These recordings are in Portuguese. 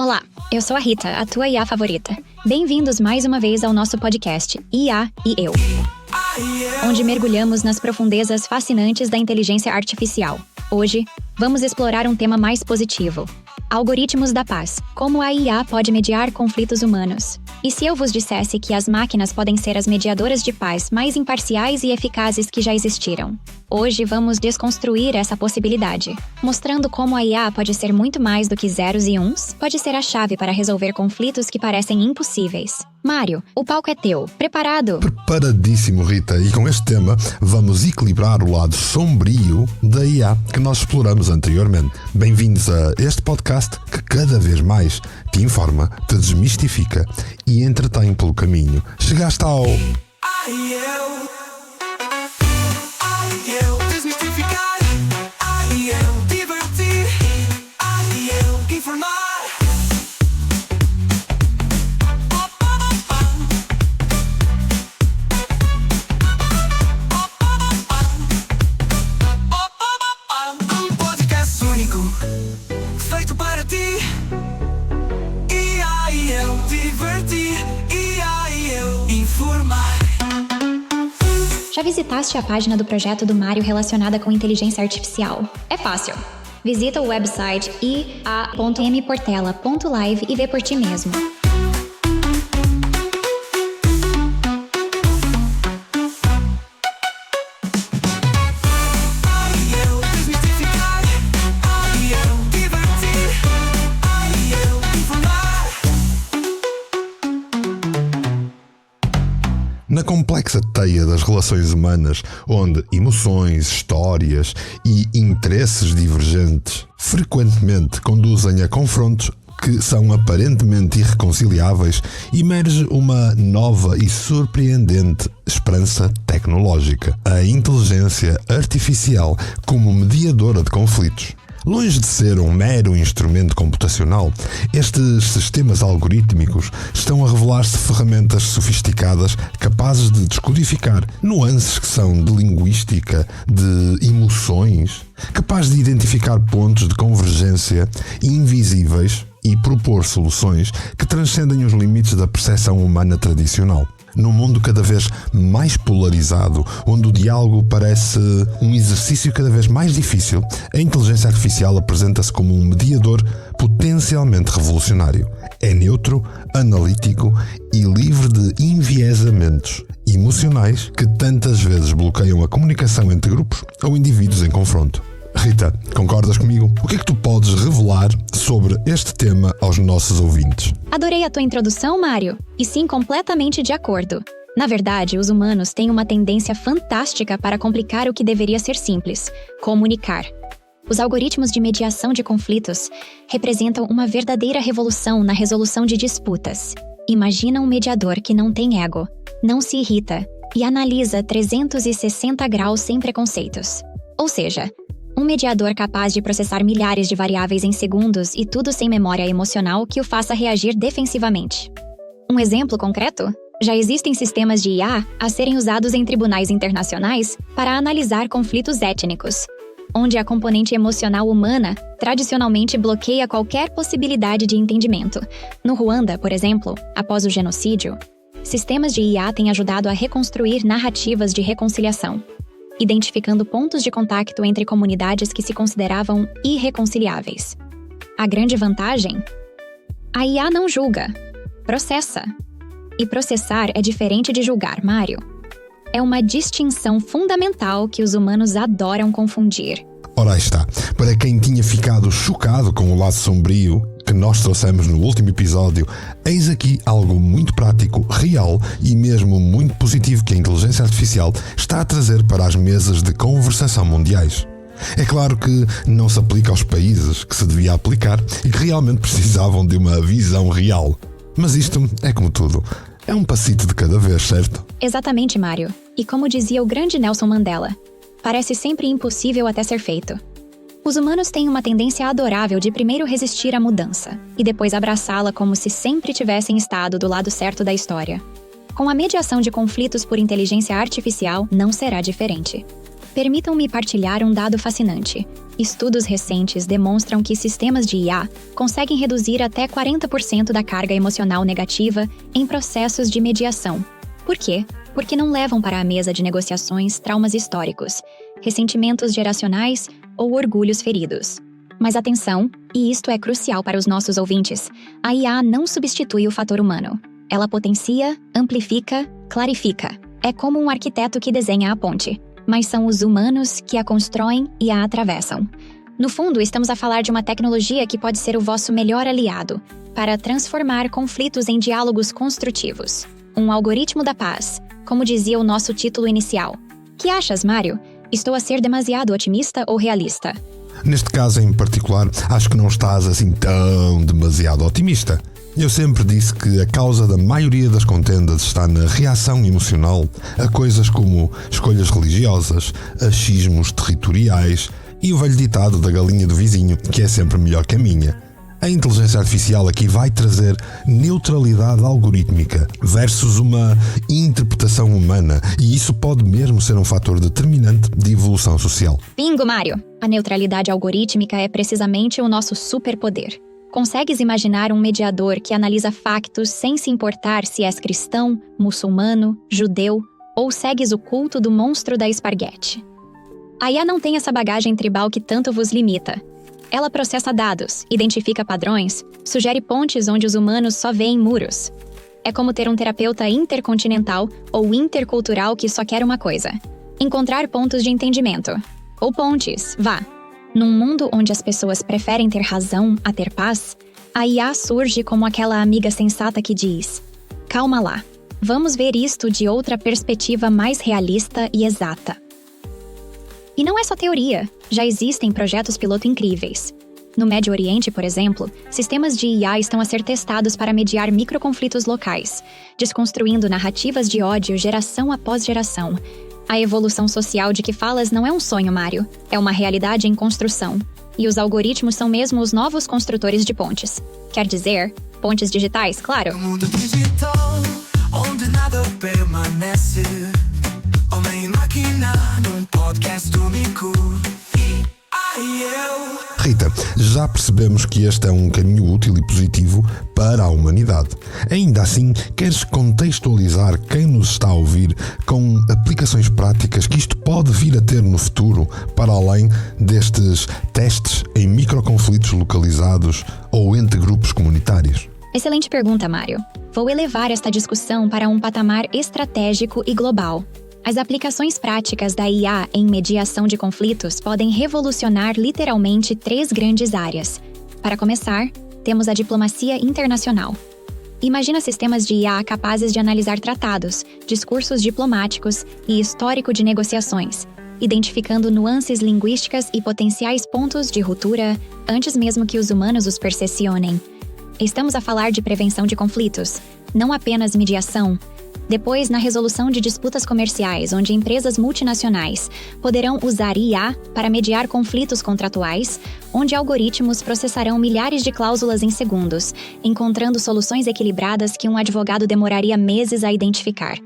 Olá, eu sou a Rita, a tua IA favorita. Bem-vindos mais uma vez ao nosso podcast IA e Eu, onde mergulhamos nas profundezas fascinantes da inteligência artificial. Hoje, vamos explorar um tema mais positivo: algoritmos da paz. Como a IA pode mediar conflitos humanos. E se eu vos dissesse que as máquinas podem ser as mediadoras de paz mais imparciais e eficazes que já existiram? Hoje vamos desconstruir essa possibilidade, mostrando como a IA pode ser muito mais do que zeros e uns, pode ser a chave para resolver conflitos que parecem impossíveis. Mário, o palco é teu. Preparado? Preparadíssimo, Rita. E com este tema, vamos equilibrar o lado sombrio da IA que nós exploramos anteriormente. Bem-vindos a este podcast que cada vez mais te informa, te desmistifica e entretém pelo caminho. Chegaste ao... Desmistificar, divertir, informar. Um podcast único, feito para ti. Eu divertir, eu informar. Já visitaste a página do projeto do Mário relacionada com inteligência artificial? É fácil. Visita o website ia.mportela.live e vê por ti mesmo. Na complexa teia das relações humanas, onde emoções, histórias e interesses divergentes frequentemente conduzem a confrontos que são aparentemente irreconciliáveis, emerge uma nova e surpreendente esperança tecnológica: a inteligência artificial como mediadora de conflitos. Longe de ser um mero instrumento computacional, estes sistemas algorítmicos estão a revelar-se ferramentas sofisticadas capazes de descodificar nuances que são de linguística, de emoções, capazes de identificar pontos de convergência invisíveis e propor soluções que transcendem os limites da percepção humana tradicional. Num mundo cada vez mais polarizado, onde o diálogo parece um exercício cada vez mais difícil, a inteligência artificial apresenta-se como um mediador potencialmente revolucionário. É neutro, analítico e livre de enviesamentos emocionais que tantas vezes bloqueiam a comunicação entre grupos ou indivíduos em confronto. Rita, concordas comigo? O que é que tu podes revelar sobre este tema aos nossos ouvintes? Adorei a tua introdução, Mário. E sim, completamente de acordo. Na verdade, os humanos têm uma tendência fantástica para complicar o que deveria ser simples: comunicar. Os algoritmos de mediação de conflitos representam uma verdadeira revolução na resolução de disputas. Imagina um mediador que não tem ego, não se irrita e analisa 360 graus sem preconceitos. Ou seja, um mediador capaz de processar milhares de variáveis em segundos e tudo sem memória emocional que o faça reagir defensivamente. Um exemplo concreto? Já existem sistemas de IA a serem usados em tribunais internacionais para analisar conflitos étnicos, onde a componente emocional humana tradicionalmente bloqueia qualquer possibilidade de entendimento. No Ruanda, por exemplo, após o genocídio, sistemas de IA têm ajudado a reconstruir narrativas de reconciliação, identificando pontos de contato entre comunidades que se consideravam irreconciliáveis. A grande vantagem? A IA não julga, processa. E processar é diferente de julgar, Mário. É uma distinção fundamental que os humanos adoram confundir. Ora, aí está. Para quem tinha ficado chocado com o lado sombrio que nós trouxemos no último episódio, eis aqui algo muito prático, real e mesmo muito positivo que a inteligência artificial está a trazer para as mesas de conversação mundiais. É claro que não se aplica aos países que se devia aplicar e que realmente precisavam de uma visão real. Mas isto é como tudo. É um passito de cada vez, certo? Exatamente, Mário. E como dizia o grande Nelson Mandela, parece sempre impossível até ser feito. Os humanos têm uma tendência adorável de primeiro resistir à mudança e depois abraçá-la como se sempre tivessem estado do lado certo da história. Com a mediação de conflitos por inteligência artificial, não será diferente. Permitam-me partilhar um dado fascinante. Estudos recentes demonstram que sistemas de IA conseguem reduzir até 40% da carga emocional negativa em processos de mediação. Por quê? Porque não levam para a mesa de negociações traumas históricos, ressentimentos geracionais ou orgulhos feridos. Mas atenção, e isto é crucial para os nossos ouvintes, a IA não substitui o fator humano. Ela potencia, amplifica, clarifica. É como um arquiteto que desenha a ponte, mas são os humanos que a constroem e a atravessam. No fundo, estamos a falar de uma tecnologia que pode ser o vosso melhor aliado para transformar conflitos em diálogos construtivos. Um algoritmo da paz, como dizia o nosso título inicial. Que achas, Mário? Estou a ser demasiado otimista ou realista? Neste caso em particular, acho que não estás assim tão demasiado otimista. Eu sempre disse que a causa da maioria das contendas está na reação emocional a coisas como escolhas religiosas, achismos territoriais e o velho ditado da galinha do vizinho, que é sempre melhor que a minha. A inteligência artificial aqui vai trazer neutralidade algorítmica versus uma interpretação humana, e isso pode mesmo ser um fator determinante de evolução social. Bingo, Mário! A neutralidade algorítmica é precisamente o nosso superpoder. Consegues imaginar um mediador que analisa factos sem se importar se és cristão, muçulmano, judeu ou segues o culto do monstro da esparguete? A IA não tem essa bagagem tribal que tanto vos limita. Ela processa dados, identifica padrões, sugere pontes onde os humanos só veem muros. É como ter um terapeuta intercontinental ou intercultural que só quer uma coisa: encontrar pontos de entendimento. Ou pontes, vá. Num mundo onde as pessoas preferem ter razão a ter paz, a IA surge como aquela amiga sensata que diz: calma lá, vamos ver isto de outra perspectiva mais realista e exata. E não é só teoria, já existem projetos piloto incríveis. No Médio Oriente, por exemplo, sistemas de IA estão a ser testados para mediar microconflitos locais, desconstruindo narrativas de ódio geração após geração. A evolução social de que falas não é um sonho, Mário, é uma realidade em construção. E os algoritmos são mesmo os novos construtores de pontes. Quer dizer, pontes digitais, claro. Mundo digital, onde nada permanece. Homem e máquina, num podcast único. Rita, já percebemos que este é um caminho útil e positivo para a humanidade. Ainda assim, queres contextualizar quem nos está a ouvir com aplicações práticas que isto pode vir a ter no futuro, para além destes testes em microconflitos localizados ou entre grupos comunitários? Excelente pergunta, Mário. Vou elevar esta discussão para um patamar estratégico e global. As aplicações práticas da IA em mediação de conflitos podem revolucionar literalmente 3 grandes áreas. Para começar, temos a diplomacia internacional. Imagina sistemas de IA capazes de analisar tratados, discursos diplomáticos e histórico de negociações, identificando nuances linguísticas e potenciais pontos de ruptura antes mesmo que os humanos os percepcionem. Estamos a falar de prevenção de conflitos, não apenas mediação. Depois, na resolução de disputas comerciais, onde empresas multinacionais poderão usar IA para mediar conflitos contratuais, onde algoritmos processarão milhares de cláusulas em segundos, encontrando soluções equilibradas que um advogado demoraria meses a identificar.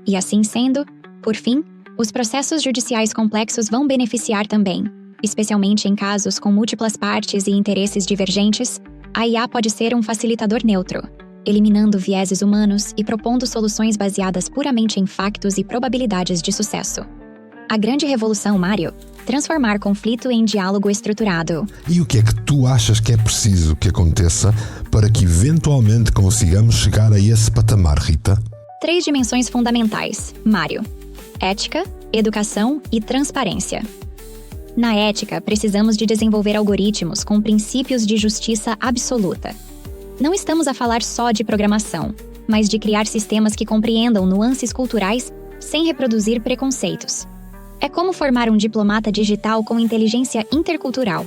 E assim sendo, por fim, os processos judiciais complexos vão beneficiar também, especialmente em casos com múltiplas partes e interesses divergentes. A IA pode ser um facilitador neutro, eliminando vieses humanos e propondo soluções baseadas puramente em factos e probabilidades de sucesso. A grande revolução, Mário, transformar conflito em diálogo estruturado. E o que é que tu achas que é preciso que aconteça para que eventualmente consigamos chegar a esse patamar, Rita? 3 dimensões fundamentais, Mário: ética, educação e transparência. Na ética, precisamos de desenvolver algoritmos com princípios de justiça absoluta. Não estamos a falar só de programação, mas de criar sistemas que compreendam nuances culturais sem reproduzir preconceitos. É como formar um diplomata digital com inteligência intercultural.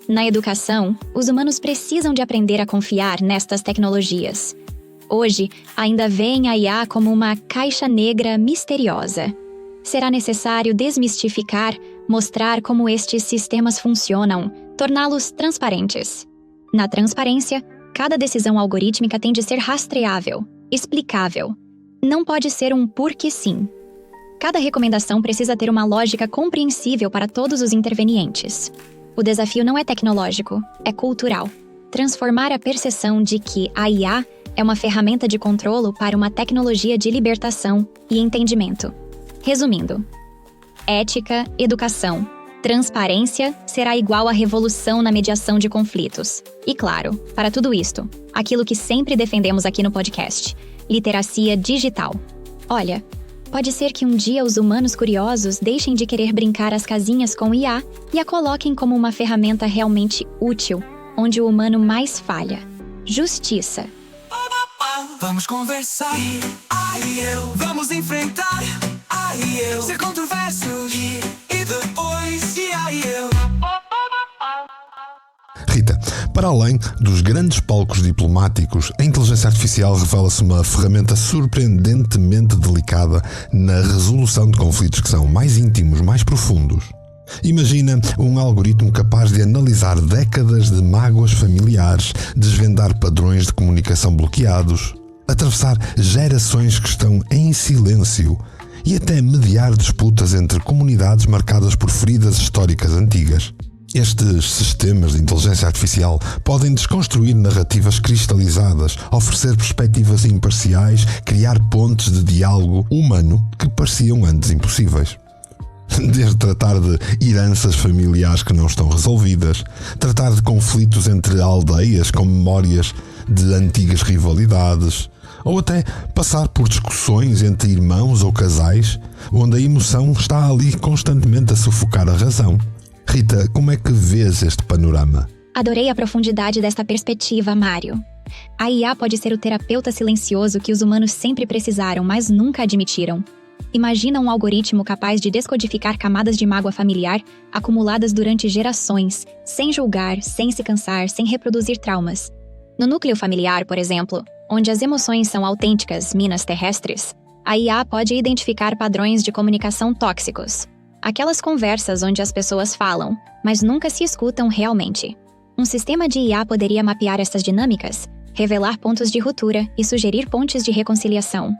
Na educação, os humanos precisam de aprender a confiar nestas tecnologias. Hoje, ainda veem a IA como uma caixa negra misteriosa. Será necessário desmistificar, mostrar como estes sistemas funcionam, torná-los transparentes. Na transparência, cada decisão algorítmica tem de ser rastreável, explicável, não pode ser um porque sim. Cada recomendação precisa ter uma lógica compreensível para todos os intervenientes. O desafio não é tecnológico, é cultural. Transformar a percepção de que a IA é uma ferramenta de controlo para uma tecnologia de libertação e entendimento. Resumindo, ética, educação, transparência será igual à revolução na mediação de conflitos. E claro, para tudo isto, aquilo que sempre defendemos aqui no podcast, literacia digital. Olha, pode ser que um dia os humanos curiosos deixem de querer brincar as casinhas com IA e a coloquem como uma ferramenta realmente útil, onde o humano mais falha. Justiça. Vamos conversar, aí eu, vamos enfrentar, aí eu, ser controversos, e depois, e aí eu. Rita, para além dos grandes palcos diplomáticos, a inteligência artificial revela-se uma ferramenta surpreendentemente delicada na resolução de conflitos que são mais íntimos, mais profundos. Imagina um algoritmo capaz de analisar décadas de mágoas familiares, desvendar padrões de comunicação bloqueados, atravessar gerações que estão em silêncio e até mediar disputas entre comunidades marcadas por feridas históricas antigas. Estes sistemas de inteligência artificial podem desconstruir narrativas cristalizadas, oferecer perspectivas imparciais, criar pontes de diálogo humano que pareciam antes impossíveis. Desde tratar de heranças familiares que não estão resolvidas, tratar de conflitos entre aldeias com memórias de antigas rivalidades, ou até passar por discussões entre irmãos ou casais, onde a emoção está ali constantemente a sufocar a razão. Rita, como é que vês este panorama? Adorei a profundidade desta perspectiva, Mário. A IA pode ser o terapeuta silencioso que os humanos sempre precisaram, mas nunca admitiram. Imagina um algoritmo capaz de descodificar camadas de mágoa familiar acumuladas durante gerações, sem julgar, sem se cansar, sem reproduzir traumas. No núcleo familiar, por exemplo, onde as emoções são autênticas minas terrestres, a IA pode identificar padrões de comunicação tóxicos. Aquelas conversas onde as pessoas falam, mas nunca se escutam realmente. Um sistema de IA poderia mapear essas dinâmicas, revelar pontos de ruptura e sugerir pontes de reconciliação.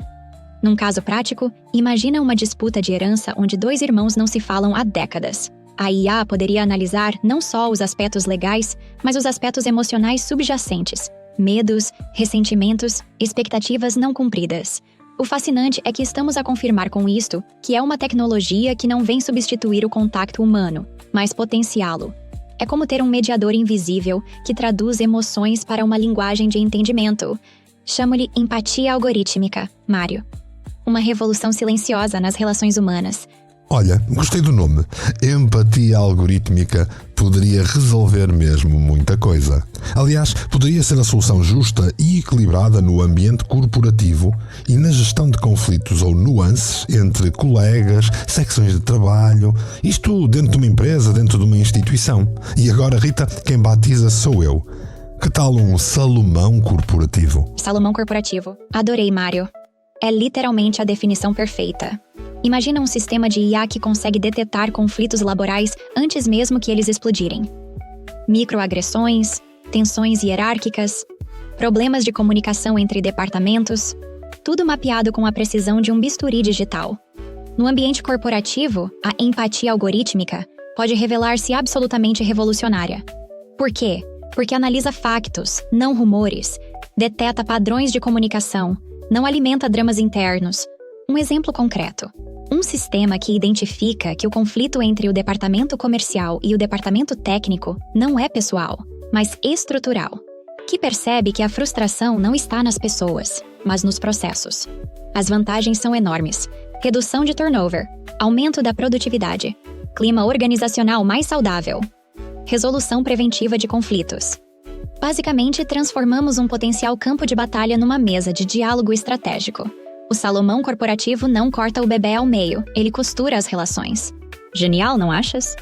Num caso prático, imagina uma disputa de herança onde dois irmãos não se falam há décadas. A IA poderia analisar não só os aspectos legais, mas os aspectos emocionais subjacentes, medos, ressentimentos, expectativas não cumpridas. O fascinante é que estamos a confirmar com isto que é uma tecnologia que não vem substituir o contato humano, mas potenciá-lo. É como ter um mediador invisível que traduz emoções para uma linguagem de entendimento. Chamo-lhe empatia algorítmica, Mário. Uma revolução silenciosa nas relações humanas. Olha, gostei do nome. Empatia algorítmica poderia resolver mesmo muita coisa. Aliás, poderia ser a solução justa e equilibrada no ambiente corporativo e na gestão de conflitos ou nuances entre colegas, secções de trabalho, isto dentro de uma empresa, dentro de uma instituição. E agora, Rita, quem batiza sou eu. Que tal um Salomão corporativo? Salomão corporativo. Adorei, Mário. É literalmente a definição perfeita. Imagina um sistema de IA que consegue detectar conflitos laborais antes mesmo que eles explodirem. Microagressões, tensões hierárquicas, problemas de comunicação entre departamentos, tudo mapeado com a precisão de um bisturi digital. No ambiente corporativo, a empatia algorítmica pode revelar-se absolutamente revolucionária. Por quê? Porque analisa factos, não rumores, detecta padrões de comunicação, não alimenta dramas internos. Um exemplo concreto. Um sistema que identifica que o conflito entre o departamento comercial e o departamento técnico não é pessoal, mas estrutural. Que percebe que a frustração não está nas pessoas, mas nos processos. As vantagens são enormes. Redução de turnover, aumento da produtividade, clima organizacional mais saudável, resolução preventiva de conflitos. Basicamente, transformamos um potencial campo de batalha numa mesa de diálogo estratégico. O Salomão corporativo não corta o bebê ao meio, ele costura as relações. Genial, não achas?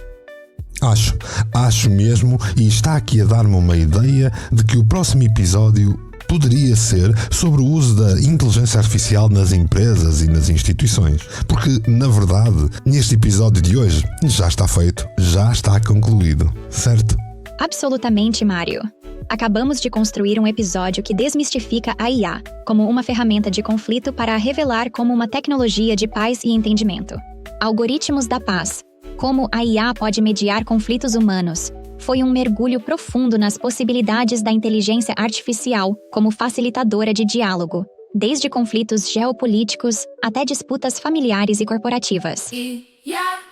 Acho mesmo, e está aqui a dar-me uma ideia de que o próximo episódio poderia ser sobre o uso da inteligência artificial nas empresas e nas instituições. Porque, na verdade, neste episódio de hoje, já está feito, já está concluído, certo? Absolutamente, Mário. Acabamos de construir um episódio que desmistifica a IA como uma ferramenta de conflito para a revelar como uma tecnologia de paz e entendimento. Algoritmos da paz. Como a IA pode mediar conflitos humanos. Foi um mergulho profundo nas possibilidades da inteligência artificial como facilitadora de diálogo, desde conflitos geopolíticos até disputas familiares e corporativas.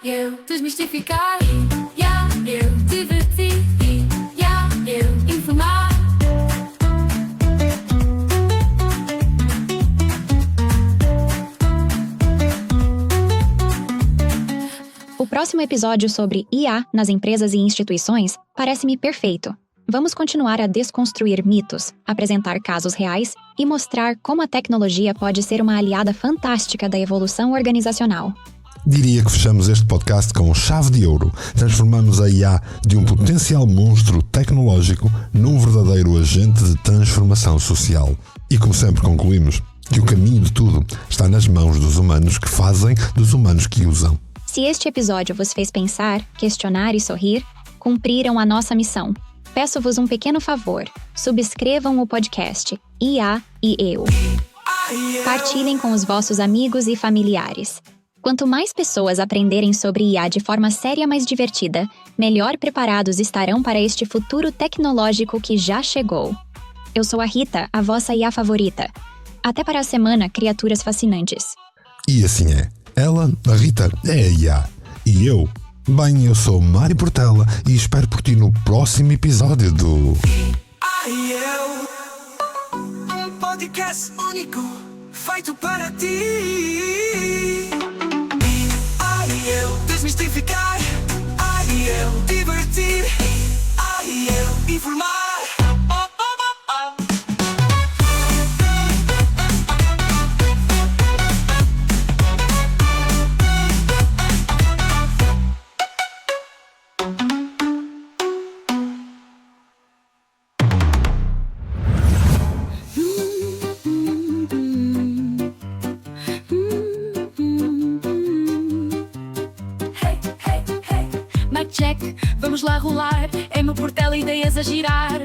Eu desmistificar, eu divertir, eu informar. O próximo episódio sobre IA nas empresas e instituições parece-me perfeito. Vamos continuar a desconstruir mitos, apresentar casos reais e mostrar como a tecnologia pode ser uma aliada fantástica da evolução organizacional. Diria que fechamos este podcast com chave de ouro. Transformamos a IA de um potencial monstro tecnológico num verdadeiro agente de transformação social. E como sempre concluímos que o caminho de tudo está nas mãos dos humanos que fazem dos humanos que usam. Se este episódio vos fez pensar, questionar e sorrir, cumpriram a nossa missão. Peço-vos um pequeno favor. Subscrevam o podcast IA e Eu. Partilhem com os vossos amigos e familiares. Quanto mais pessoas aprenderem sobre IA de forma séria mais divertida, melhor preparados estarão para este futuro tecnológico que já chegou. Eu sou a Rita, a vossa IA favorita. Até para a semana, criaturas fascinantes. E assim é. Ela, a Rita, é a IA. E eu? Bem, eu sou Mário Portela e espero por ti no próximo episódio do... Um podcast único, feito para ti. Eu desmistificar, eu divertir, eu informar. Check, vamos lá rolar. É meu Portela, ideias a girar.